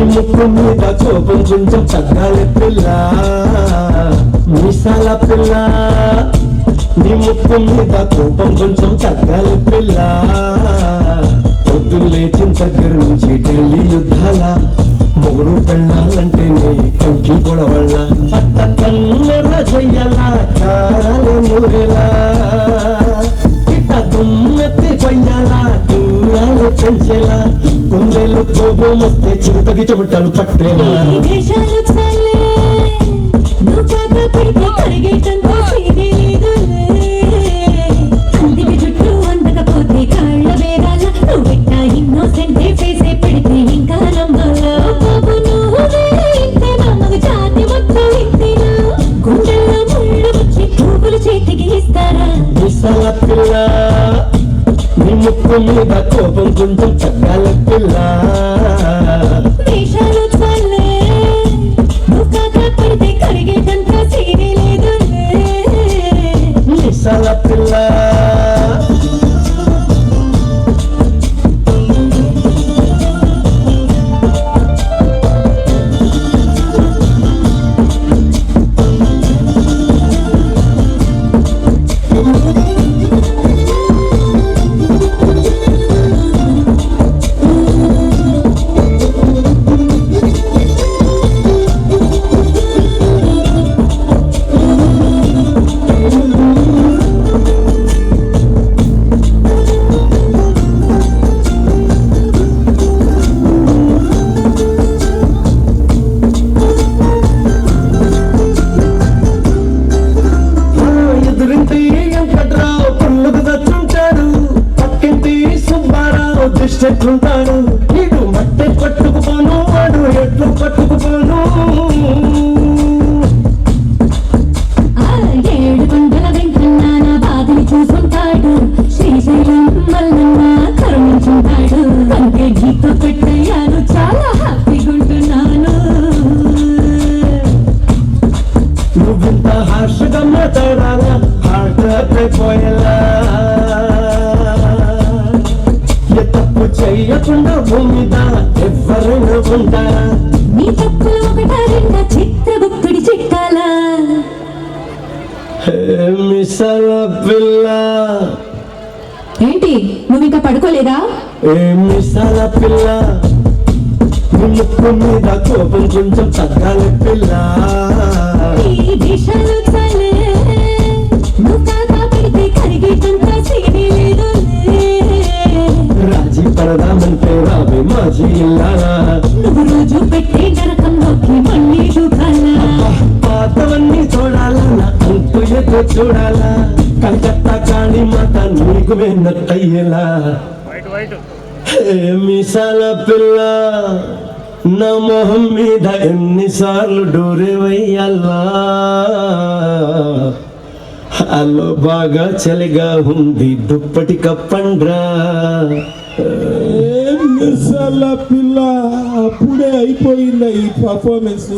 ముక్కు మీద కోపం కొంచెం తగ్గాలి పిల్ల మీసాల పిల్ల నీ ముక్కు మీద కోపం కొంచెం తగ్గాలి పిల్ల పొద్దున్న లేచిన దగ్గర నుంచి ఢిల్లీ యుద్ధాల మొగుడు పెళ్ళాలంటే నీ కంకి గొడవళ్ళ పట్ట కన్నెర చెయ్యలా కారాలు నూరెలా ఇట్ట దుమ్మెత్తి కొయ్యాలా దుమ్మాలు పెంచేలా కుందేలు కోపం వస్తే చిరుతకి చెమటలు పట్టేలా మీసాల పిల్ల నీ ముక్కు మీద కోపం కొంచెం తగ్గాలి పిల్ల మీసాల పిల్ల ఎట్లుంటాడు నీడు మట్టె పట్టుకుపోను వాడు ఎట్లు పట్టుకుపోను ఏడు కొండల వెంకన్న నా బాధని చూసుకుంటాడు శ్రీశైలం మల్లన్న కరుణించుంటాడు కంటే గీత పెట్టయ్యాను చాలా హ్యాపీగా ఉంటున్నాను నువ్వింత హార్షగా మాట్లాడాలా హార్ట్ అయిపోయేలా తప్పు చెయ్యకుండా భూమి మీద ఎవరైనా ఉంటారా నీ తప్పులు ఒకటా రెండా చిత్రగుప్తుడి చిట్టాలా మిసాల పిల్ల ఏంటి నువ్వు ఇంకా పడుకోలేదా మిసాల పిల్ల నీ ముక్కు మీద కోపం కొంచెం తగ్గాలి పిల్ల ఈ దేశాలు చాలే నువ్వు కాకా పెడితే కరిగేటంత సిరి లేదు రాజీ పడదామంటే రావే మాజీ ఇల్లారా నువ్వు రోజు పెట్టే నరకంలోకి మళ్ళీ చూడాలా పాతవన్నీ చూడాలా నా అంతు ఎదురు చూడాలా కలకత్తా కాళీ మాత నీకు వెన్నట్టయ్యేలా మీసాల పిల్ల నా మొహం మీద ఎన్నిసార్లు డోరే వెయ్యాలా అల్లో బాగా చలిగా ఉంది దుప్పటి కప్పండ్రా పిల్ల అప్పుడే అయిపోయిందా ఈ పర్ఫార్మెన్స్